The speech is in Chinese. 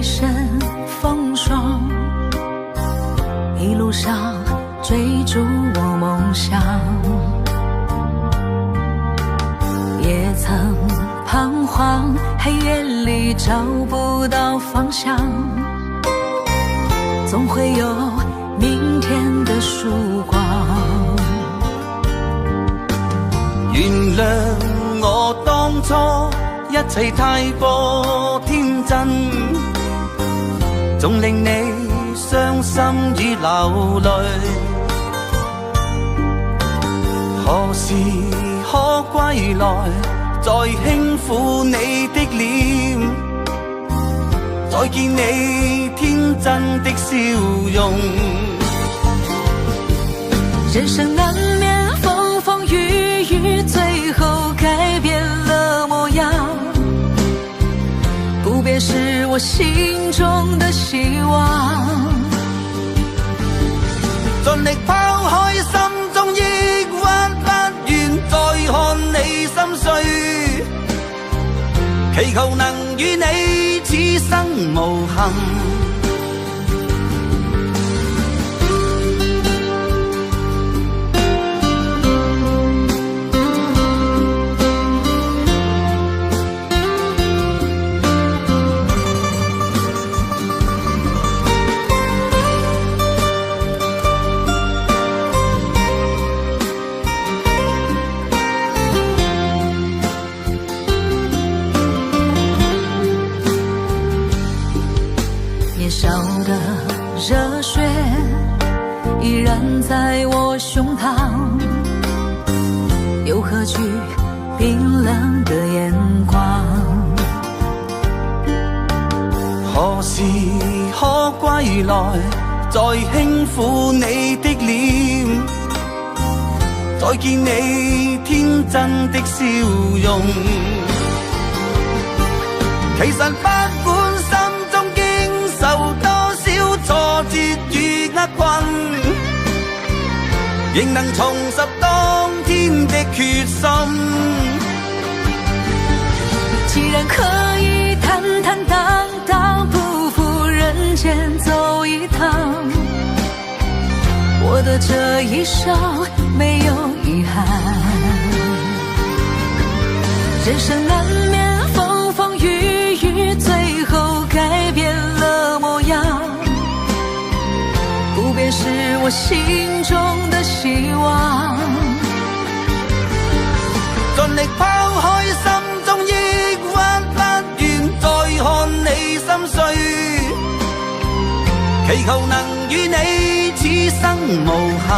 一身风霜，一路上追逐我梦想，也曾彷徨，黑夜里找不到方向，总会有明天的曙光。原諒我當初一切太過天真，總令你傷心與流淚。何時可歸來，再輕撫你的臉，再見你天真的笑容。人生難免風風雨雨，最後改變了模樣，不變是我心中的希望。盡力拋開心中抑鬱，不願再看你心碎，祈求能與你此生無憾。热血依然在我胸膛，又何惧冰冷的眼光。何時可歸來，再輕撫你的臉，再見你天真的笑容。其實不管心中經受挫折與厄困，仍能重拾當天的決心。既然可以坦坦蕩蕩，不負人間走一趟，我的這一生沒有遺憾。人生難免風風雨雨，最後改變了模樣，不變是我心中的希望。盡力拋開心中抑鬱，不願再看你心碎，祈求能與你此生無憾。